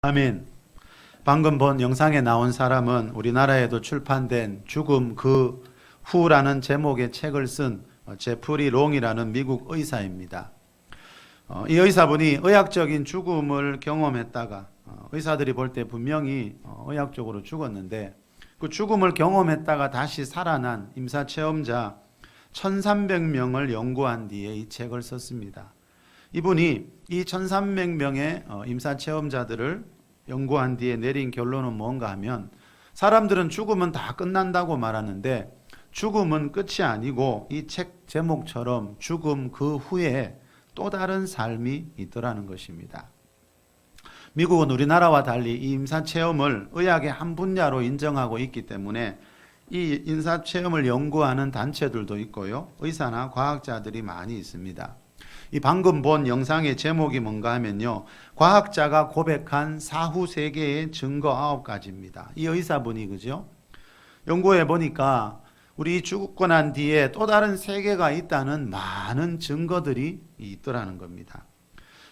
아멘. 방금 본 영상에 나온 사람은 우리나라에도 출판된 죽음 그 후라는 제목의 책을 쓴 제프리 롱이라는 미국 의사입니다. 이 의사분이 의학적인 죽음을 경험했다가 의사들이 볼 때 분명히 의학적으로 죽었는데 그 죽음을 경험했다가 다시 살아난 임사체험자 1300명을 연구한 뒤에 이 책을 썼습니다. 이분이 이 1300명의 임사체험자들을 연구한 뒤에 내린 결론은 뭔가 하면 사람들은 죽으면 다 끝난다고 말하는데 죽음은 끝이 아니고 이 책 제목처럼 죽음 그 후에 또 다른 삶이 있더라는 것입니다. 미국은 우리나라와 달리 이 임사체험을 의학의 한 분야로 인정하고 있기 때문에 이 임사체험을 연구하는 단체들도 있고요. 의사나 과학자들이 많이 있습니다. 이 방금 본 영상의 제목이 뭔가 하면요. 과학자가 고백한 사후 세계의 증거 9가지입니다. 이 의사분이 그죠? 연구해 보니까 우리 죽고 난 뒤에 또 다른 세계가 있다는 많은 증거들이 있더라는 겁니다.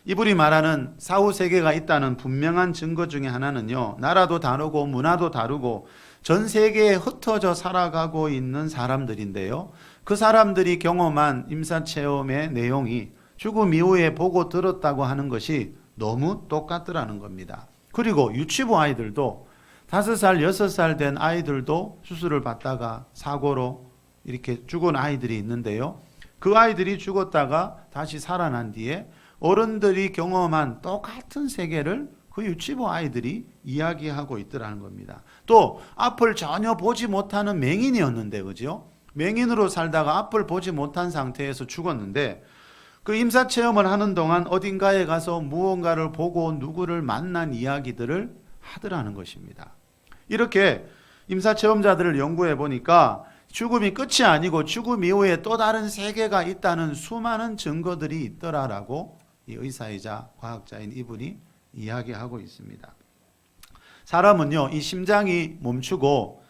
이분이 말하는 사후 세계가 있다는 분명한 증거 중에 하나는요. 나라도 다르고 문화도 다르고 전 세계에 흩어져 살아가고 있는 사람들인데요. 그 사람들이 경험한 임사체험의 내용이 죽음 이후에 보고 들었다고 하는 것이 너무 똑같더라는 겁니다. 그리고 유치부 아이들도 5살, 6살 된 아이들도 수술을 받다가 사고로 이렇게 죽은 아이들이 있는데요. 그 아이들이 죽었다가 다시 살아난 뒤에 어른들이 경험한 똑같은 세계를 그 유치부 아이들이 이야기하고 있더라는 겁니다. 또 앞을 전혀 보지 못하는 맹인이었는데 그죠? 맹인으로 살다가 앞을 보지 못한 상태에서 죽었는데 그 임사체험을 하는 동안 어딘가에 가서 무언가를 보고 누구를 만난 이야기들을 하더라는 것입니다. 이렇게 임사체험자들을 연구해 보니까 죽음이 끝이 아니고 죽음 이후에 또 다른 세계가 있다는 수많은 증거들이 있더라라고 이 의사이자 과학자인 이분이 이야기하고 있습니다. 사람은요, 이 심장이 멈추고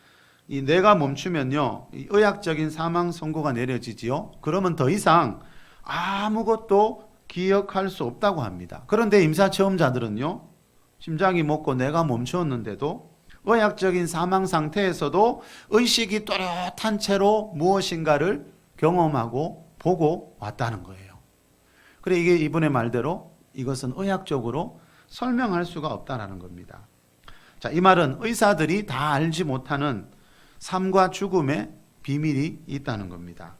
이 뇌가 멈추면요, 이 의학적인 사망 선고가 내려지지요. 그러면 더 이상 아무것도 기억할 수 없다고 합니다. 그런데 임사체험자들은요, 심장이 멎고 뇌가 멈추었는데도 의학적인 사망 상태에서도 의식이 또렷한 채로 무엇인가를 경험하고 보고 왔다는 거예요. 그래 이게 이분의 말대로 이것은 의학적으로 설명할 수가 없다는 겁니다. 자, 이 말은 의사들이 다 알지 못하는 삶과 죽음의 비밀이 있다는 겁니다.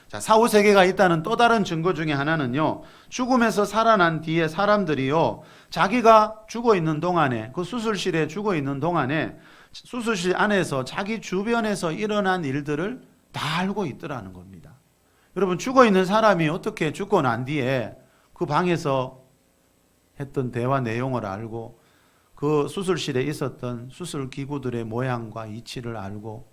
자, 사후 세계가 있다는 또 다른 증거 중에 하나는요. 죽음에서 살아난 뒤에 사람들이요. 자기가 죽어 있는 동안에 그 수술실에 죽어 있는 동안에 수술실 안에서 자기 주변에서 일어난 일들을 다 알고 있더라는 겁니다. 여러분 죽어 있는 사람이 어떻게 죽고 난 뒤에 그 방에서 했던 대화 내용을 알고 그 수술실에 있었던 수술 기구들의 모양과 이치를 알고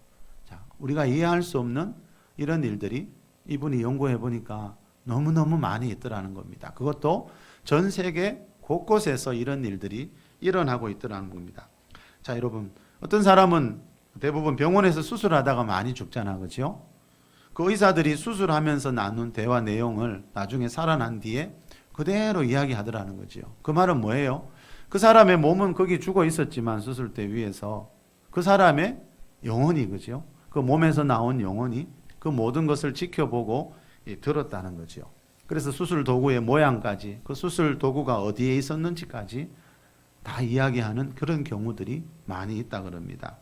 자, 우리가 이해할 수 없는 이런 일들이 이분이 연구해 보니까 너무너무 많이 있더라는 겁니다. 그것도 전 세계 곳곳에서 이런 일들이 일어나고 있더라는 겁니다. 자, 여러분, 어떤 사람은 대부분 병원에서 수술하다가 많이 죽잖아, 그죠? 그 의사들이 수술하면서 나눈 대화 내용을 나중에 살아난 뒤에 그대로 이야기하더라는 거죠. 그 말은 뭐예요? 그 사람의 몸은 거기 죽어 있었지만 수술대 위에서 그 사람의 영혼이, 그죠? 그 몸에서 나온 영혼이 그 모든 것을 지켜보고 들었다는 거죠. 그래서 수술 도구의 모양까지 그 수술 도구가 어디에 있었는지까지 다 이야기하는 그런 경우들이 많이 있다 그럽니다.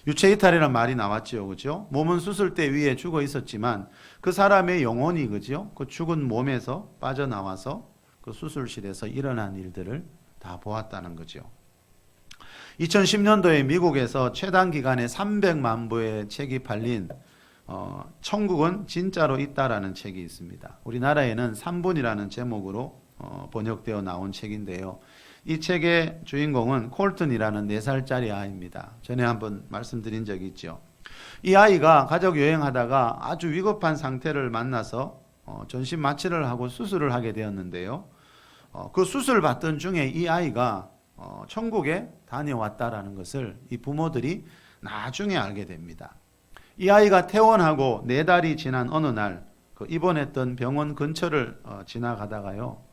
유체이탈이라는 말이 나왔죠, 그죠? 몸은 수술대 위에 죽어 있었지만 그 사람의 영혼이 그죠? 그 죽은 몸에서 빠져나와서 그 수술실에서 일어난 일들을 다 보았다는 거죠. 2010년도에 미국에서 최단 기간에 300만 부의 책이 팔린 천국은 진짜로 있다라는 책이 있습니다. 우리나라에는 3분이라는 제목으로 번역되어 나온 책인데요. 이 책의 주인공은 콜튼이라는 4살짜리 아이입니다. 전에 한번 말씀드린 적이 있죠. 이 아이가 가족 여행하다가 아주 위급한 상태를 만나서 전신 마취를 하고 수술을 하게 되었는데요. 그 수술 받던 중에 이 아이가 천국에 다녀왔다라는 것을 이 부모들이 나중에 알게 됩니다. 이 아이가 퇴원하고 4달이 지난 어느 날 그 입원했던 병원 근처를 지나가다가요.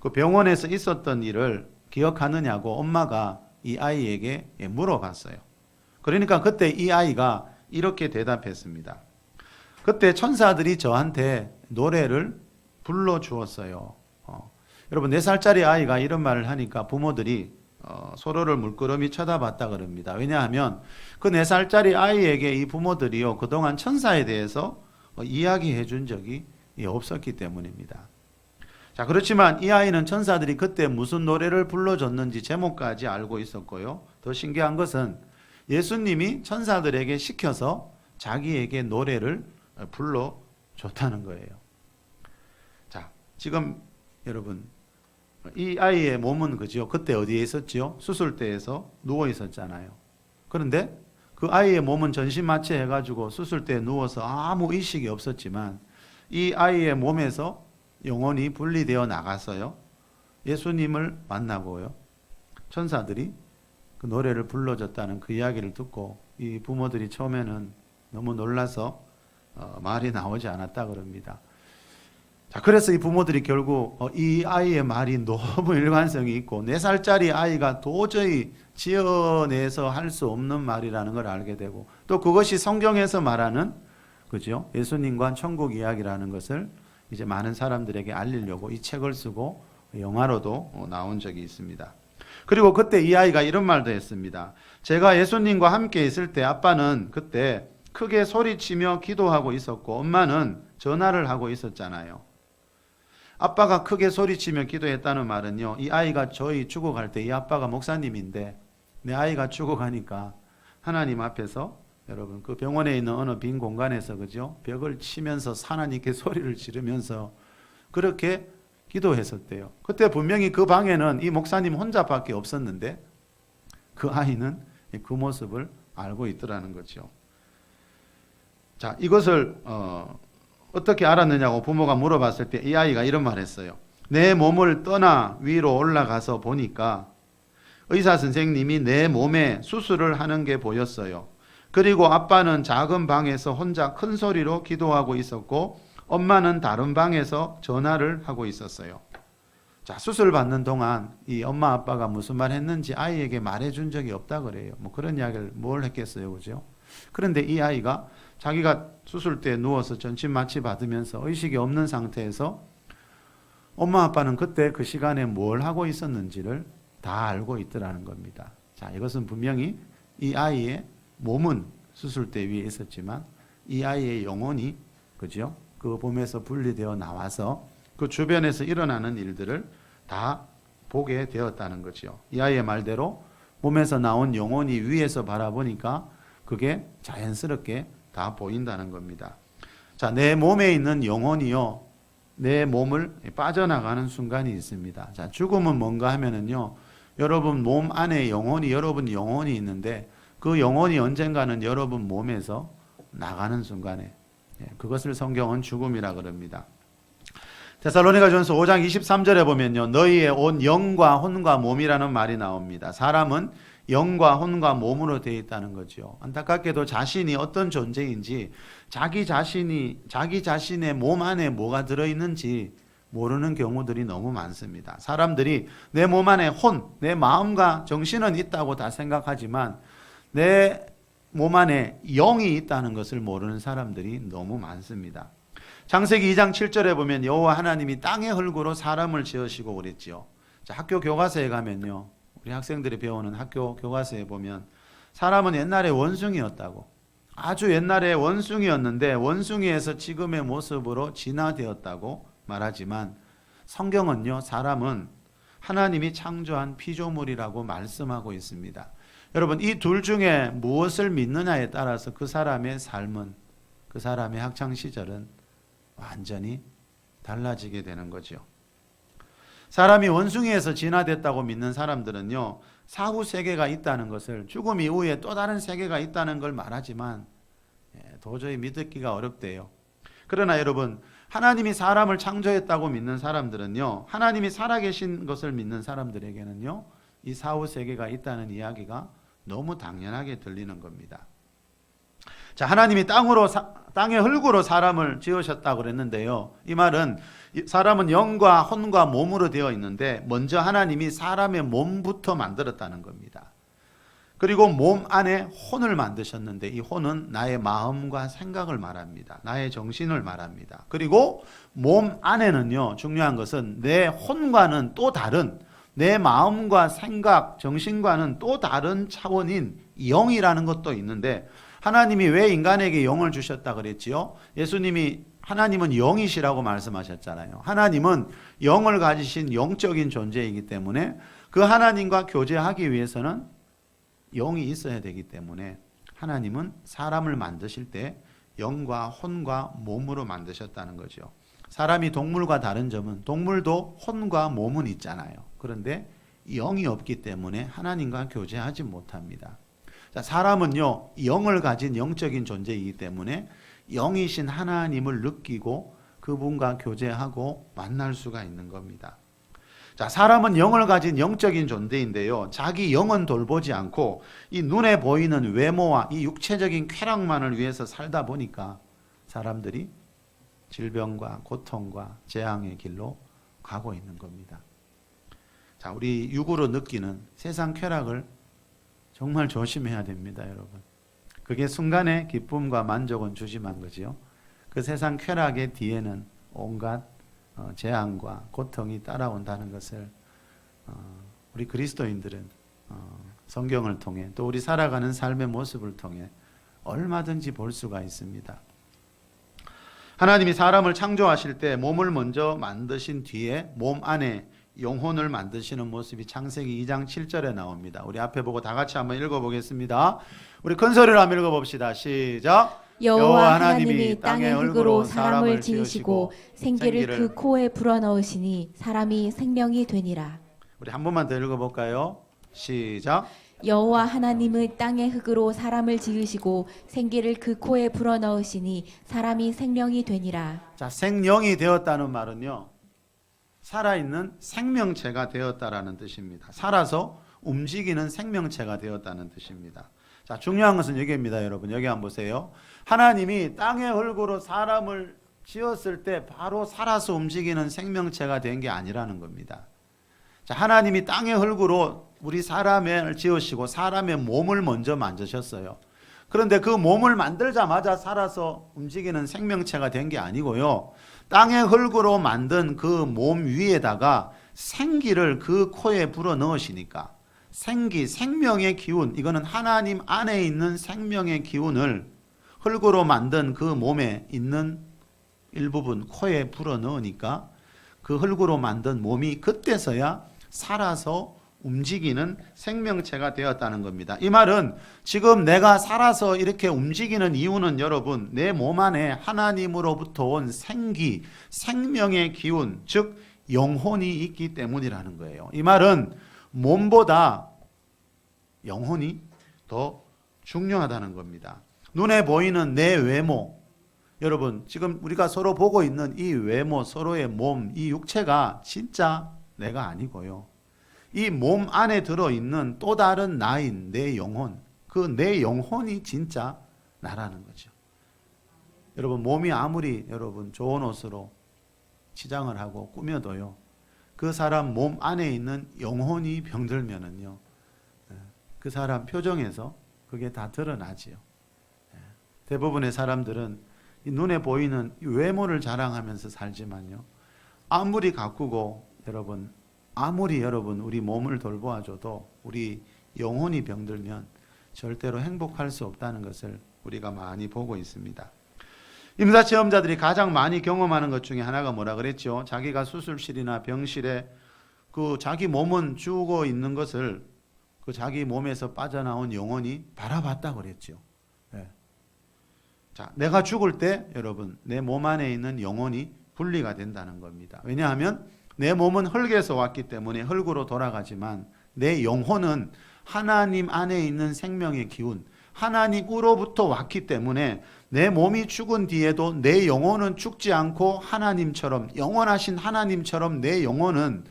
그 병원에서 있었던 일을 기억하느냐고 엄마가 이 아이에게 물어봤어요. 그러니까 그때 이 아이가 이렇게 대답했습니다. 그때 천사들이 저한테 노래를 불러주었어요. 여러분 4살짜리 아이가 이런 말을 하니까 부모들이 서로를 물끄러미 쳐다봤다 그럽니다. 왜냐하면 그 4살짜리 아이에게 이 부모들이요 그동안 천사에 대해서 이야기해 준 적이 없었기 때문입니다. 자, 그렇지만 이 아이는 천사들이 그때 무슨 노래를 불러줬는지 제목까지 알고 있었고요. 더 신기한 것은 예수님이 천사들에게 시켜서 자기에게 노래를 불러줬다는 거예요. 자, 지금 여러분 이 아이의 몸은 그죠? 그때 어디에 있었지요? 수술대에서 누워 있었잖아요. 그런데 그 아이의 몸은 전신마취 해가지고 수술대에 누워서 아무 의식이 없었지만 이 아이의 몸에서 영혼이 분리되어 나가서요. 예수님을 만나고요. 천사들이 그 노래를 불러줬다는 그 이야기를 듣고 이 부모들이 처음에는 너무 놀라서 말이 나오지 않았다 그럽니다. 자, 그래서 이 부모들이 결국 이 아이의 말이 너무 일관성이 있고 4살짜리 아이가 도저히 지어내서 할 수 없는 말이라는 걸 알게 되고 또 그것이 성경에서 말하는 그죠? 예수님과 천국 이야기라는 것을 이제 많은 사람들에게 알리려고 이 책을 쓰고 영화로도 나온 적이 있습니다. 그리고 그때 이 아이가 이런 말도 했습니다. 제가 예수님과 함께 있을 때 아빠는 그때 크게 소리치며 기도하고 있었고 엄마는 전화를 하고 있었잖아요. 아빠가 크게 소리치며 기도했다는 말은요. 이 아이가 저희 죽어갈 때 이 아빠가 목사님인데 내 아이가 죽어가니까 하나님 앞에서 여러분 그 병원에 있는 어느 빈 공간에서 그죠? 벽을 치면서 하나님께 소리를 지르면서 그렇게 기도했었대요. 그때 분명히 그 방에는 이 목사님 혼자밖에 없었는데 그 아이는 그 모습을 알고 있더라는 거죠. 자, 이것을 어떻게 알았느냐고 부모가 물어봤을 때 이 아이가 이런 말 했어요. 내 몸을 떠나 위로 올라가서 보니까 의사 선생님이 내 몸에 수술을 하는 게 보였어요. 그리고 아빠는 작은 방에서 혼자 큰 소리로 기도하고 있었고 엄마는 다른 방에서 전화를 하고 있었어요. 자, 수술 받는 동안 이 엄마 아빠가 무슨 말 했는지 아이에게 말해준 적이 없다 그래요. 뭐 그런 이야기를 뭘 했겠어요, 그죠? 그런데 이 아이가 자기가 수술대에 누워서 전신 마취 받으면서 의식이 없는 상태에서 엄마 아빠는 그때 그 시간에 뭘 하고 있었는지를 다 알고 있더라는 겁니다. 자, 이것은 분명히 이 아이의 몸은 수술대 위에 있었지만 이 아이의 영혼이 그죠? 그 몸에서 분리되어 나와서 그 주변에서 일어나는 일들을 다 보게 되었다는 거죠. 이 아이의 말대로 몸에서 나온 영혼이 위에서 바라보니까 그게 자연스럽게 다 보인다는 겁니다. 자, 내 몸에 있는 영혼이요, 내 몸을 빠져나가는 순간이 있습니다. 자, 죽음은 뭔가 하면은요, 여러분 몸 안에 영혼이, 여러분 영혼이 있는데 그 영혼이 언젠가는 여러분 몸에서 나가는 순간에 그것을 성경은 죽음이라 그럽니다. 데살로니가전서 5장 23절에 보면요, 너희의 온 영과 혼과 몸이라는 말이 나옵니다. 사람은 영과 혼과 몸으로 되어 있다는 거죠. 안타깝게도 자신이 어떤 존재인지 자기 자신의 몸 안에 뭐가 들어있는지 모르는 경우들이 너무 많습니다. 사람들이 내 몸 안에 혼, 내 마음과 정신은 있다고 다 생각하지만 내 몸 안에 영이 있다는 것을 모르는 사람들이 너무 많습니다. 창세기 2장 7절에 보면 여호와 하나님이 땅의 흙으로 사람을 지으시고 그랬지요. 자, 학교 교과서에 가면요, 우리 학생들이 배우는 학교 교과서에 보면 사람은 옛날에 원숭이였다고, 아주 옛날에 원숭이였는데 원숭이에서 지금의 모습으로 진화되었다고 말하지만 성경은요, 사람은 하나님이 창조한 피조물이라고 말씀하고 있습니다. 여러분, 이 둘 중에 무엇을 믿느냐에 따라서 그 사람의 삶은, 그 사람의 학창시절은 완전히 달라지게 되는 거죠. 사람이 원숭이에서 진화됐다고 믿는 사람들은요, 사후 세계가 있다는 것을, 죽음 이후에 또 다른 세계가 있다는 걸 말하지만 도저히 믿기가 어렵대요. 그러나 여러분, 하나님이 사람을 창조했다고 믿는 사람들은요, 하나님이 살아계신 것을 믿는 사람들에게는요, 이 사후 세계가 있다는 이야기가 너무 당연하게 들리는 겁니다. 자, 하나님이 땅의 흙으로 사람을 지으셨다고 그랬는데요. 이 말은 사람은 영과 혼과 몸으로 되어 있는데 먼저 하나님이 사람의 몸부터 만들었다는 겁니다. 그리고 몸 안에 혼을 만드셨는데 이 혼은 나의 마음과 생각을 말합니다. 나의 정신을 말합니다. 그리고 몸 안에는요, 중요한 것은 내 혼과는 또 다른, 내 마음과 생각, 정신과는 또 다른 차원인 영이라는 것도 있는데, 하나님이 왜 인간에게 영을 주셨다 그랬지요? 예수님이 하나님은 영이시라고 말씀하셨잖아요. 하나님은 영을 가지신 영적인 존재이기 때문에 그 하나님과 교제하기 위해서는 영이 있어야 되기 때문에 하나님은 사람을 만드실 때 영과 혼과 몸으로 만드셨다는 거죠. 사람이 동물과 다른 점은 동물도 혼과 몸은 있잖아요. 그런데 영이 없기 때문에 하나님과 교제하지 못합니다. 자, 사람은요, 영을 가진 영적인 존재이기 때문에 영이신 하나님을 느끼고 그분과 교제하고 만날 수가 있는 겁니다. 자, 사람은 영을 가진 영적인 존재인데요, 자기 영은 돌보지 않고 이 눈에 보이는 외모와 이 육체적인 쾌락만을 위해서 살다 보니까 사람들이 질병과 고통과 재앙의 길로 가고 있는 겁니다. 자, 우리 육으로 느끼는 세상 쾌락을 정말 조심해야 됩니다, 여러분. 그게 순간의 기쁨과 만족은 주지만 거지요. 그 세상 쾌락의 뒤에는 온갖 재앙과 고통이 따라온다는 것을 우리 그리스도인들은 성경을 통해 또 우리 살아가는 삶의 모습을 통해 얼마든지 볼 수가 있습니다. 하나님이 사람을 창조하실 때 몸을 먼저 만드신 뒤에 몸 안에 영혼을 만드시는 모습이 창세기 2장 7절에 나옵니다. 우리 앞에 보고 다 같이 한번 읽어보겠습니다. 우리 큰 소리로 한번 읽어봅시다. 시작. 여호와 하나님이 땅의 흙으로 사람을 지으시고 생기를 그 코에 불어넣으시니 사람이 생명이 되니라. 우리 한 번만 더 읽어볼까요? 시작. 여호와 하나님의 땅의 흙으로 사람을 지으시고 생기를 그 코에 불어넣으시니 사람이 생명이 되니라. 자, 생명이 되었다는 말은요, 살아있는 생명체가 되었다라는 뜻입니다. 살아서 움직이는 생명체가 되었다는 뜻입니다. 자, 중요한 것은 여기입니다, 여러분. 여기 한번 보세요. 하나님이 땅의 흙으로 사람을 지었을 때 바로 살아서 움직이는 생명체가 된 게 아니라는 겁니다. 자, 하나님이 땅의 흙으로 우리 사람을 지으시고 사람의 몸을 먼저 만드셨어요. 그런데 그 몸을 만들자마자 살아서 움직이는 생명체가 된 게 아니고요, 땅의 흙으로 만든 그 몸 위에다가 생기를 그 코에 불어 넣으시니까 생기, 생명의 기운, 이거는 하나님 안에 있는 생명의 기운을 흙으로 만든 그 몸에 있는 일부분 코에 불어 넣으니까 그 흙으로 만든 몸이 그때서야 살아서 움직이는 생명체가 되었다는 겁니다. 이 말은 지금 내가 살아서 이렇게 움직이는 이유는 여러분, 내 몸 안에 하나님으로부터 온 생기, 생명의 기운, 즉 영혼이 있기 때문이라는 거예요. 이 말은 몸보다 영혼이 더 중요하다는 겁니다. 눈에 보이는 내 외모, 여러분 지금 우리가 서로 보고 있는 이 외모, 서로의 몸, 이 육체가 진짜 내가 아니고요, 이 몸 안에 들어있는 또 다른 나인 내 영혼, 그 내 영혼이 진짜 나라는 거죠. 여러분, 몸이 아무리 여러분 좋은 옷으로 치장을 하고 꾸며도요, 그 사람 몸 안에 있는 영혼이 병들면은요, 그 사람 표정에서 그게 다 드러나지요. 대부분의 사람들은 이 눈에 보이는 이 외모를 자랑하면서 살지만요, 아무리 가꾸고 아무리 여러분 우리 몸을 돌보아줘도 우리 영혼이 병들면 절대로 행복할 수 없다는 것을 우리가 많이 보고 있습니다. 임사체험자들이 가장 많이 경험하는 것 중에 하나가 뭐라 그랬죠? 자기가 수술실이나 병실에 그 자기 몸은 죽어 있는 것을 그 자기 몸에서 빠져나온 영혼이 바라봤다고 그랬죠. 네. 자, 내가 죽을 때 여러분 내 몸 안에 있는 영혼이 분리가 된다는 겁니다. 왜냐하면 내 몸은 흙에서 왔기 때문에 흙으로 돌아가지만 내 영혼은 하나님 안에 있는 생명의 기운, 하나님으로부터 왔기 때문에 내 몸이 죽은 뒤에도 내 영혼은 죽지 않고 하나님처럼, 영원하신 하나님처럼 내 영혼은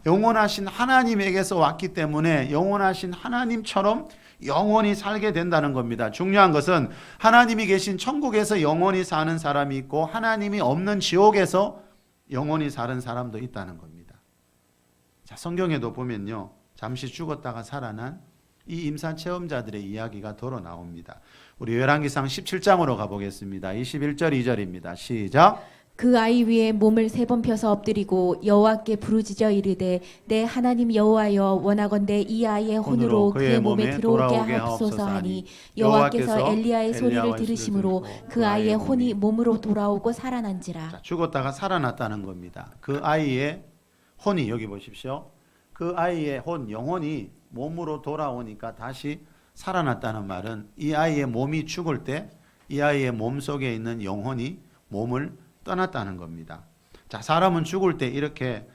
영원하신 하나님에게서 왔기 때문에 영원하신 하나님처럼 영원히 살게 된다는 겁니다. 중요한 것은 하나님이 계신 천국에서 영원히 사는 사람이 있고 하나님이 없는 지옥에서 영원히 사는 사람도 있다는 겁니다. 자, 성경에도 보면요, 잠시 죽었다가 살아난 이 임사 체험자들의 이야기가 도로 나옵니다. 우리 열왕기상 17장으로 가보겠습니다. 21절 2절입니다. 시작. 그 아이 위에 몸을 3번 펴서 엎드리고 여호와께 부르짖어 이르되 내 하나님 여호와여 원하건대 이 아이의 혼으로 그의 몸에 들어오게 하옵소서 하니 여호와께서 엘리야의 소리를 들으심으로 그 아이의 혼이 몸으로 돌아오고 살아난지라. 자, 죽었다가 살아났다는 겁니다. 그 아이의 혼이, 여기 보십시오. 그 아이의 혼, 영혼이 몸으로 돌아오니까 다시 살아났다는 말은 이 아이의 몸이 죽을 때 이 아이의 몸 속에 있는 영혼이 몸을 떠났다는 겁니다. 자, 사람은 죽을 때 이렇게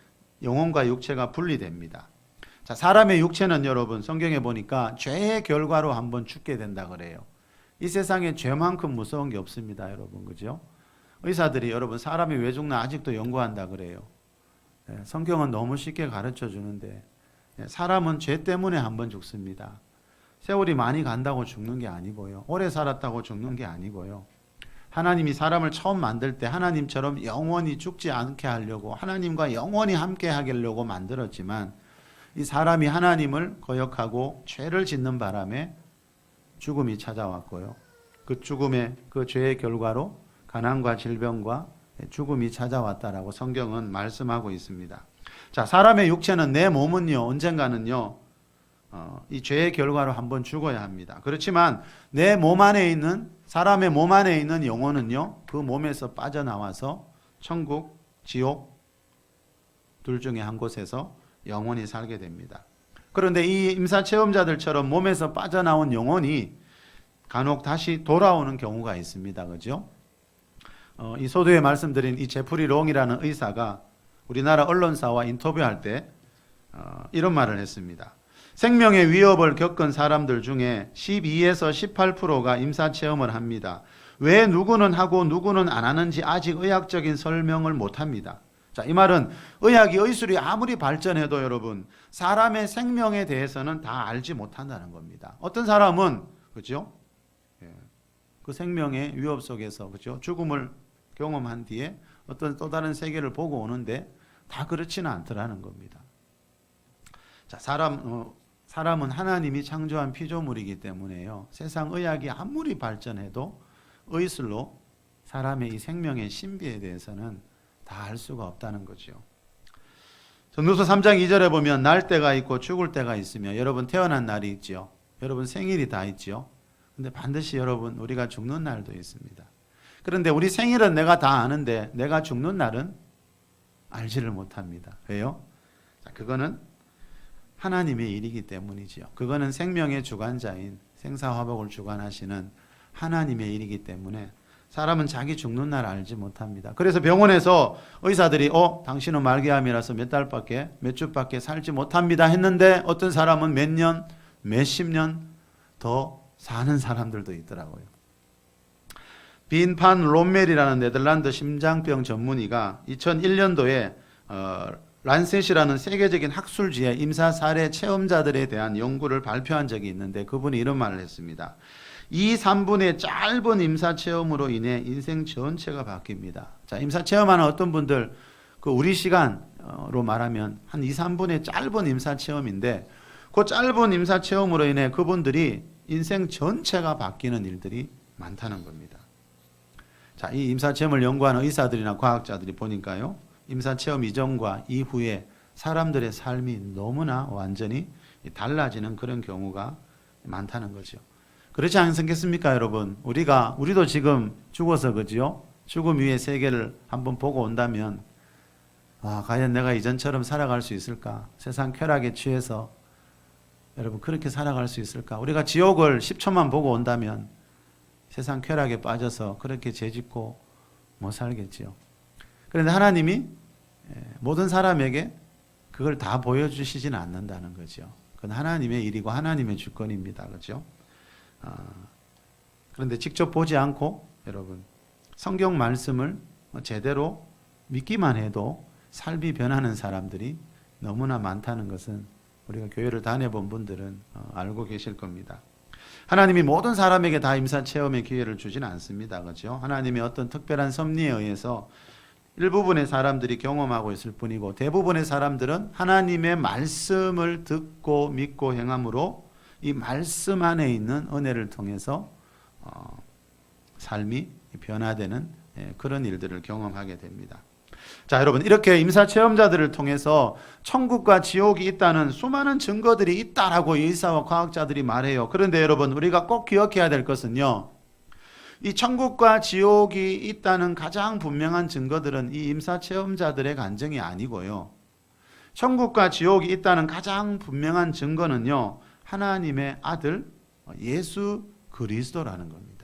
영혼과 육체가 분리됩니다. 자, 사람의 육체는 여러분 성경에 보니까 죄의 결과로 한번 죽게 된다 그래요. 이 세상에 죄만큼 무서운 게 없습니다, 여러분. 그죠? 의사들이 여러분 사람이 왜 죽나 아직도 연구한다 그래요. 성경은 너무 쉽게 가르쳐 주는데 사람은 죄 때문에 한번 죽습니다. 세월이 많이 간다고 죽는 게 아니고요. 오래 살았다고 죽는 게 아니고요. 하나님이 사람을 처음 만들 때 하나님처럼 영원히 죽지 않게 하려고 하나님과 영원히 함께 하려고 만들었지만 이 사람이 하나님을 거역하고 죄를 짓는 바람에 죽음이 찾아왔고요. 그 죽음의 그 죄의 결과로 가난과 질병과 죽음이 찾아왔다라고 성경은 말씀하고 있습니다. 자, 사람의 육체는 내 몸은요 언젠가는요 이 죄의 결과로 한번 죽어야 합니다. 그렇지만 내 몸 안에 있는 사람의 몸 안에 있는 영혼은요 그 몸에서 빠져나와서 천국, 지옥 둘 중에 한 곳에서 영원히 살게 됩니다. 그런데 이 임사 체험자들처럼 몸에서 빠져나온 영혼이 간혹 다시 돌아오는 경우가 있습니다. 그죠? 이 소두에 말씀드린 이 제프리 롱이라는 의사가 우리나라 언론사와 인터뷰할 때 이런 말을 했습니다. 생명의 위협을 겪은 사람들 중에 12에서 18%가 임사체험을 합니다. 왜 누구는 하고 누구는 안 하는지 아직 의학적인 설명을 못합니다. 자, 이 말은 의학이 의술이 아무리 발전해도 여러분 사람의 생명에 대해서는 다 알지 못한다는 겁니다. 어떤 사람은 그죠? 그 생명의 위협 속에서 그죠? 죽음을 경험한 뒤에 어떤 또 다른 세계를 보고 오는데 다 그렇지는 않더라는 겁니다. 자, 사람은 하나님이 창조한 피조물이기 때문에요. 세상 의학이 아무리 발전해도 의술로 사람의 이 생명의 신비에 대해서는 다 알 수가 없다는 거죠. 전도서 3장 2절에 보면 날 때가 있고 죽을 때가 있으며 여러분 태어난 날이 있죠. 여러분 생일이 다 있죠. 근데 반드시 여러분 우리가 죽는 날도 있습니다. 그런데 우리 생일은 내가 다 아는데 내가 죽는 날은 알지를 못합니다. 왜요? 자, 그거는 하나님의 일이기 때문이지요. 그거는 생명의 주관자인 생사화복을 주관하시는 하나님의 일이기 때문에 사람은 자기 죽는 날 알지 못합니다. 그래서 병원에서 의사들이 당신은 말기암이라서 몇 주밖에 살지 못합니다 했는데 어떤 사람은 몇 년, 몇십 년 더 사는 사람들도 있더라고요. 빈판 롬멜이라는 네덜란드 심장병 전문의가 2001년도에 란셋이라는 세계적인 학술지에 임사 사례 체험자들에 대한 연구를 발표한 적이 있는데 그분이 이런 말을 했습니다. 2, 3분의 짧은 임사 체험으로 인해 인생 전체가 바뀝니다. 자, 임사 체험하는 어떤 분들 그 우리 시간으로 말하면 한 2, 3분의 짧은 임사 체험인데 그 짧은 임사 체험으로 인해 그분들이 인생 전체가 바뀌는 일들이 많다는 겁니다. 자, 이 임사 체험을 연구하는 의사들이나 과학자들이 보니까요. 임사 체험 이전과 이후에 사람들의 삶이 너무나 완전히 달라지는 그런 경우가 많다는 거죠. 그렇지 않겠습니까, 여러분? 우리도 지금 죽어서 그지요? 죽음 위의 세계를 한번 보고 온다면 과연 내가 이전처럼 살아갈 수 있을까? 세상 쾌락에 취해서 여러분 그렇게 살아갈 수 있을까? 우리가 지옥을 10초만 보고 온다면 세상 쾌락에 빠져서 그렇게 죄짓고 못 살겠지요. 그런데 하나님이 모든 사람에게 그걸 다 보여주시지는 않는다는 거죠. 그건 하나님의 일이고 하나님의 주권입니다. 그렇죠? 그런데 직접 보지 않고 여러분 성경 말씀을 제대로 믿기만 해도 삶이 변하는 사람들이 너무나 많다는 것은 우리가 교회를 다녀본 분들은 알고 계실 겁니다. 하나님이 모든 사람에게 다 임사체험의 기회를 주지는 않습니다. 그렇죠? 하나님의 어떤 특별한 섭리에 의해서 일부분의 사람들이 경험하고 있을 뿐이고 대부분의 사람들은 하나님의 말씀을 듣고 믿고 행함으로 이 말씀 안에 있는 은혜를 통해서 삶이 변화되는 그런 일들을 경험하게 됩니다. 자, 여러분, 이렇게 임사체험자들을 통해서 천국과 지옥이 있다는 수많은 증거들이 있다라고 의사와 과학자들이 말해요. 그런데 여러분, 우리가 꼭 기억해야 될 것은요, 이 천국과 지옥이 있다는 가장 분명한 증거들은 이 임사체험자들의 간증이 아니고요, 천국과 지옥이 있다는 가장 분명한 증거는요, 하나님의 아들 예수 그리스도라는 겁니다.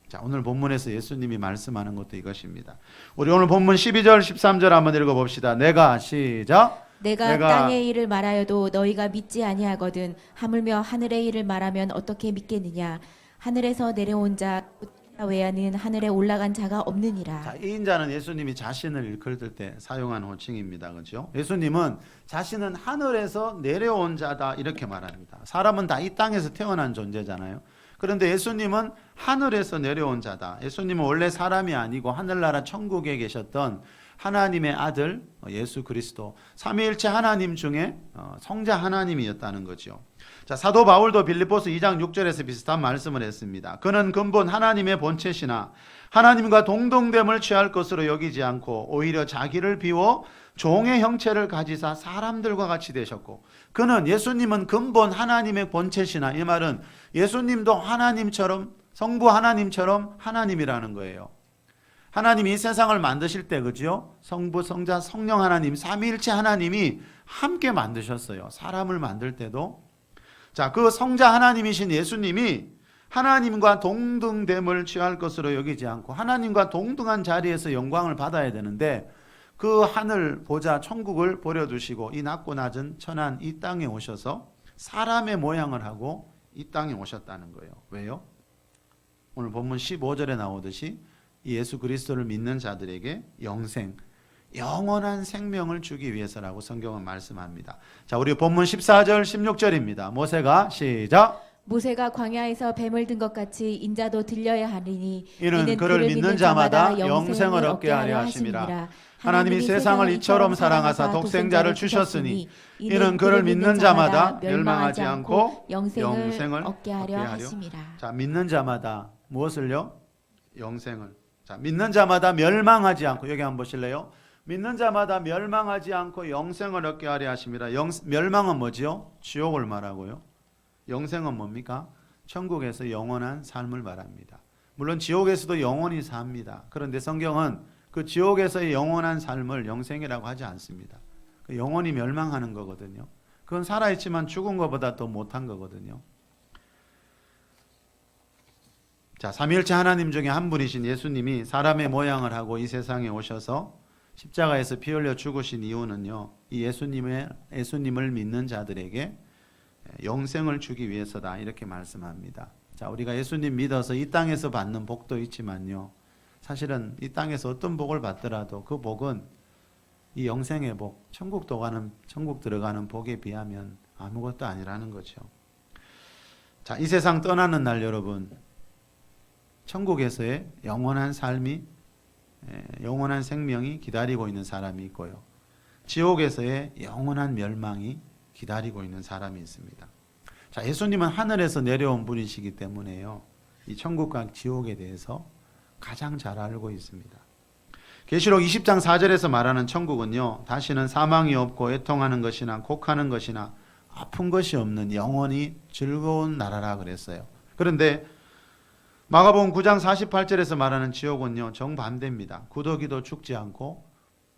자, 오늘 본문에서 예수님이 말씀하는 것도 이것입니다. 우리 오늘 본문 12절 13절 한번 읽어봅시다. 내가 시작. 내가 땅의 일을 말하여도 너희가 믿지 아니하거든 하물며 하늘의 일을 말하면 어떻게 믿겠느냐. 하늘에서 내려온 자 외에는 하늘에 올라간 자가 없느니라. 자, 이 인자는 예수님이 자신을 일컬을 때 사용한 호칭입니다. 그렇죠? 예수님은 자신은 하늘에서 내려온 자다 이렇게 말합니다. 사람은 다 이 땅에서 태어난 존재잖아요. 그런데 예수님은 하늘에서 내려온 자다. 예수님은 원래 사람이 아니고 하늘나라 천국에 계셨던 하나님의 아들 예수 그리스도, 삼위일체 하나님 중에 성자 하나님이었다는 거죠. 자, 사도 바울도 빌립보서 2장 6절에서 비슷한 말씀을 했습니다. 그는 근본 하나님의 본체시나 하나님과 동등됨을 취할 것으로 여기지 않고 오히려 자기를 비워 종의 형체를 가지사 사람들과 같이 되셨고, 그는 예수님은 근본 하나님의 본체시나, 이 말은 예수님도 하나님처럼, 성부 하나님처럼 하나님이라는 거예요. 하나님이 이 세상을 만드실 때, 그죠? 성부, 성자, 성령 하나님, 삼위일체 하나님이 함께 만드셨어요. 사람을 만들 때도. 자, 그 성자 하나님이신 예수님이 하나님과 동등됨을 취할 것으로 여기지 않고 하나님과 동등한 자리에서 영광을 받아야 되는데, 그 하늘 보좌 천국을 버려두시고 이 낮고 낮은 천한 이 땅에 오셔서 사람의 모양을 하고 이 땅에 오셨다는 거예요. 왜요? 오늘 본문 15절에 나오듯이 예수 그리스도를 믿는 자들에게 영생, 영원한 생명을 주기 위해서라고 성경은 말씀합니다. 자, 우리 본문 14절 16절입니다. 모세가 시작. 모세가 광야에서 뱀을 든 것 같이 인자도 들려야 하리니 이는 그를 믿는 자마다 영생을 얻게 하려 하심이라. 하나님이 세상을 이처럼 사랑하사 독생자를 주셨으니 이는 그를 믿는 자마다 멸망하지 않고 영생을 얻게 하려 하심이라. 자, 믿는 자마다 무엇을요? 영생을. 자, 믿는 자마다 멸망하지 않고, 여기 한번 보실래요? 믿는 자마다 멸망하지 않고 영생을 얻게 하려 하심이라. 멸망은 뭐지요? 지옥을 말하고요. 영생은 뭡니까? 천국에서 영원한 삶을 말합니다. 물론 지옥에서도 영원히 삽니다. 그런데 성경은 그 지옥에서의 영원한 삶을 영생이라고 하지 않습니다. 영원히 멸망하는 거거든요. 그건 살아있지만 죽은 것보다 더 못한 거거든요. 자, 삼위일체 하나님 중에 한 분이신 예수님이 사람의 모양을 하고 이 세상에 오셔서 십자가에서 피 흘려 죽으신 이유는요, 이 예수님을 믿는 자들에게 영생을 주기 위해서다 이렇게 말씀합니다. 자, 우리가 예수님 믿어서 이 땅에서 받는 복도 있지만요, 사실은 이 땅에서 어떤 복을 받더라도 그 복은 이 영생의 복, 천국 들어가는 복에 비하면 아무것도 아니라는 거죠. 자, 이 세상 떠나는 날 여러분, 천국에서의 영원한 삶이, 영원한 생명이 기다리고 있는 사람이 있고요, 지옥에서의 영원한 멸망이 기다리고 있는 사람이 있습니다. 자, 예수님은 하늘에서 내려온 분이시기 때문에요, 이 천국과 지옥에 대해서 가장 잘 알고 있습니다. 계시록 20장 4절에서 말하는 천국은요, 다시는 사망이 없고 애통하는 것이나 곡하는 것이나 아픈 것이 없는 영원히 즐거운 나라라 그랬어요. 그런데 마가복음 9장 48절에서 말하는 지옥은요, 정반대입니다. 구더기도 죽지 않고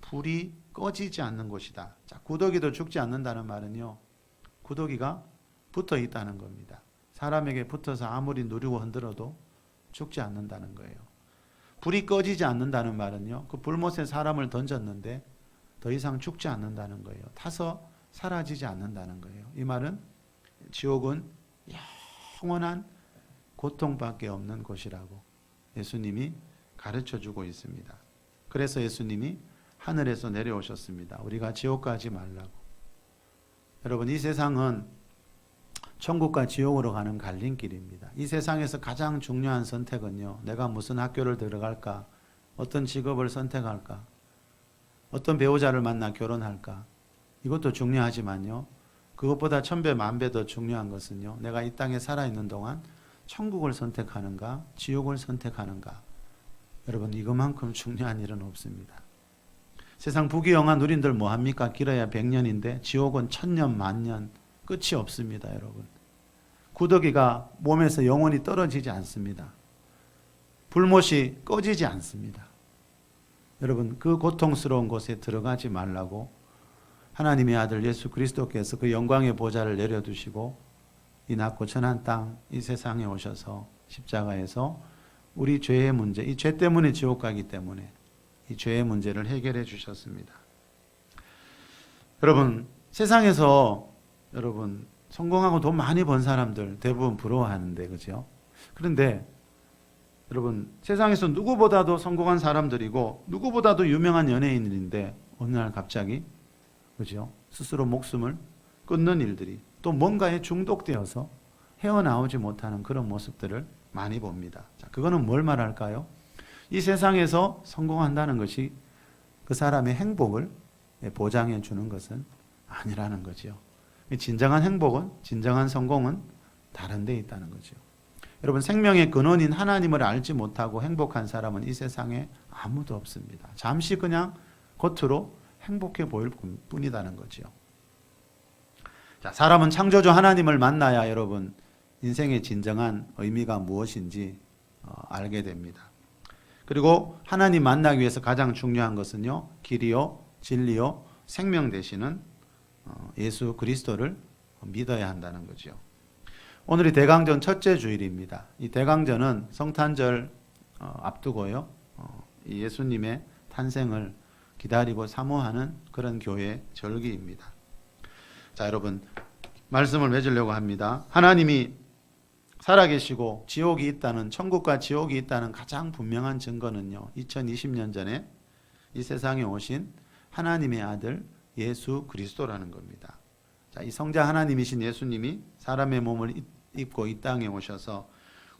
불이 꺼지지 않는 곳이다. 자, 구더기도 죽지 않는다는 말은요, 구더기가 붙어 있다는 겁니다. 사람에게 붙어서 아무리 누르고 흔들어도 죽지 않는다는 거예요. 불이 꺼지지 않는다는 말은요, 그 불못에 사람을 던졌는데 더 이상 죽지 않는다는 거예요. 타서 사라지지 않는다는 거예요. 이 말은 지옥은 영원한 고통밖에 없는 곳이라고 예수님이 가르쳐주고 있습니다. 그래서 예수님이 하늘에서 내려오셨습니다. 우리가 지옥 가지 말라고. 여러분, 이 세상은 천국과 지옥으로 가는 갈림길입니다. 이 세상에서 가장 중요한 선택은요, 내가 무슨 학교를 들어갈까, 어떤 직업을 선택할까, 어떤 배우자를 만나 결혼할까, 이것도 중요하지만요, 그것보다 천배 만배 더 중요한 것은요, 내가 이 땅에 살아있는 동안 천국을 선택하는가, 지옥을 선택하는가. 여러분, 이것만큼 중요한 일은 없습니다. 세상 부귀영화 누린들 뭐합니까? 길어야 100년인데 지옥은 1000년, 만년 끝이 없습니다. 여러분, 구더기가 몸에서 영원히 떨어지지 않습니다. 불못이 꺼지지 않습니다. 여러분, 그 고통스러운 곳에 들어가지 말라고 하나님의 아들 예수 그리스도께서 그 영광의 보좌를 내려두시고 이 낮고 천한 땅, 이 세상에 오셔서 십자가에서 우리 죄의 문제, 이 죄 때문에 지옥 가기 때문에 이 죄의 문제를 해결해 주셨습니다. 여러분, 세상에서 여러분 성공하고 돈 많이 번 사람들 대부분 부러워하는데, 그죠? 그런데 여러분, 세상에서 누구보다도 성공한 사람들이고 누구보다도 유명한 연예인들인데 어느 날 갑자기, 그죠? 스스로 목숨을 끊는 일들이, 또 뭔가에 중독되어서 헤어나오지 못하는 그런 모습들을 많이 봅니다. 자, 그거는 뭘 말할까요? 이 세상에서 성공한다는 것이 그 사람의 행복을 보장해 주는 것은 아니라는 거죠. 진정한 행복은, 진정한 성공은 다른 데 있다는 거죠. 여러분, 생명의 근원인 하나님을 알지 못하고 행복한 사람은 이 세상에 아무도 없습니다. 잠시 그냥 겉으로 행복해 보일 뿐이라는 거죠. 자, 사람은 창조주 하나님을 만나야 여러분 인생의 진정한 의미가 무엇인지 알게 됩니다. 그리고 하나님 만나기 위해서 가장 중요한 것은요, 길이요, 진리요, 생명 되시는 예수 그리스도를 믿어야 한다는 거죠. 오늘이 대강전 첫째 주일입니다. 이 대강전은 성탄절 앞두고요, 이 예수님의 탄생을 기다리고 사모하는 그런 교회 절기입니다. 자, 여러분, 말씀을 맺으려고 합니다. 하나님이 살아계시고 지옥이 있다는, 천국과 지옥이 있다는 가장 분명한 증거는요, 2020년 전에 이 세상에 오신 하나님의 아들 예수 그리스도라는 겁니다. 자, 이 성자 하나님이신 예수님이 사람의 몸을 입고 이 땅에 오셔서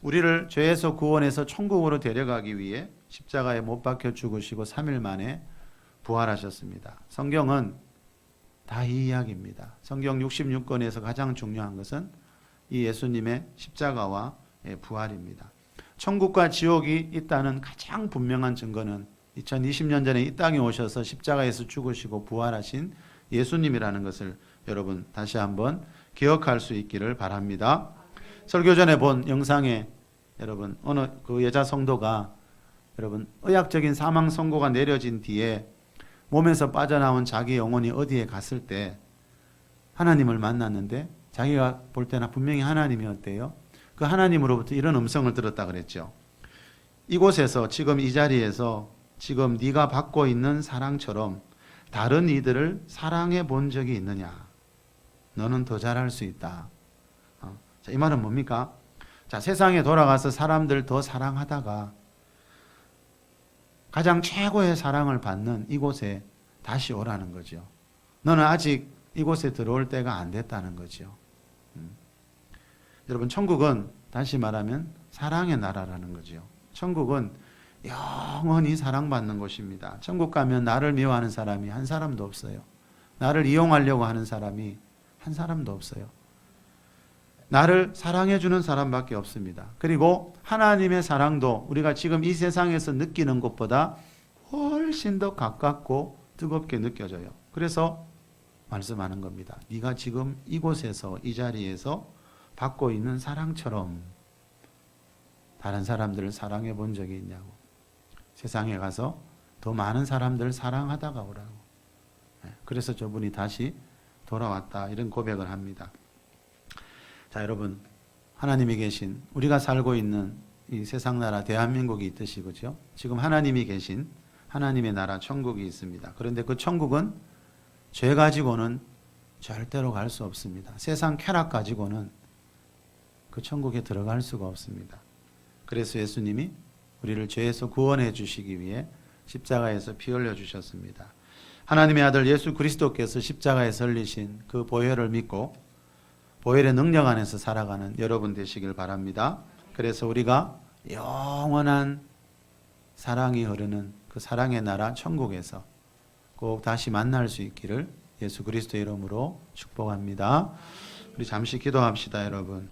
우리를 죄에서 구원해서 천국으로 데려가기 위해 십자가에 못 박혀 죽으시고 3일 만에 부활하셨습니다. 성경은 다 이 이야기입니다. 성경 66권에서 가장 중요한 것은 이 예수님의 십자가와 부활입니다. 천국과 지옥이 있다는 가장 분명한 증거는 2020년 전에 이 땅에 오셔서 십자가에서 죽으시고 부활하신 예수님이라는 것을 여러분 다시 한번 기억할 수 있기를 바랍니다. 설교 전에 본 영상에 여러분 어느 그 여자 성도가 여러분 의학적인 사망 선고가 내려진 뒤에 몸에서 빠져나온 자기 영혼이 어디에 갔을 때 하나님을 만났는데 자기가 볼 때나 분명히 하나님이었대요. 그 하나님으로부터 이런 음성을 들었다 그랬죠. 이곳에서, 지금 이 자리에서 지금 네가 받고 있는 사랑처럼 다른 이들을 사랑해 본 적이 있느냐? 너는 더 잘할 수 있다. 자, 이 말은 뭡니까? 자, 세상에 돌아가서 사람들 더 사랑하다가 가장 최고의 사랑을 받는 이곳에 다시 오라는 거죠. 너는 아직 이곳에 들어올 때가 안 됐다는 거죠. 여러분, 천국은 다시 말하면 사랑의 나라라는 거죠. 천국은 영원히 사랑받는 곳입니다. 천국 가면 나를 미워하는 사람이 한 사람도 없어요. 나를 이용하려고 하는 사람이 한 사람도 없어요. 나를 사랑해주는 사람밖에 없습니다. 그리고 하나님의 사랑도 우리가 지금 이 세상에서 느끼는 것보다 훨씬 더 가깝고 뜨겁게 느껴져요. 그래서 말씀하는 겁니다. 네가 지금 이곳에서, 이 자리에서 받고 있는 사랑처럼 다른 사람들을 사랑해 본 적이 있냐고. 세상에 가서 더 많은 사람들을 사랑하다가 오라고. 그래서 저분이 다시 돌아왔다, 이런 고백을 합니다. 자, 여러분, 하나님이 계신, 우리가 살고 있는 이 세상 나라 대한민국이 있듯이, 그죠? 지금 하나님이 계신 하나님의 나라 천국이 있습니다. 그런데 그 천국은 죄 가지고는 절대로 갈 수 없습니다. 세상 쾌락 가지고는 그 천국에 들어갈 수가 없습니다. 그래서 예수님이 우리를 죄에서 구원해 주시기 위해 십자가에서 피 흘려 주셨습니다. 하나님의 아들 예수 그리스도께서 십자가에 설리신 그 보혈을 믿고 보혈의 능력 안에서 살아가는 여러분 되시길 바랍니다. 그래서 우리가 영원한 사랑이 흐르는 그 사랑의 나라 천국에서 꼭 다시 만날 수 있기를 예수 그리스도의 이름으로 축복합니다. 우리 잠시 기도합시다, 여러분.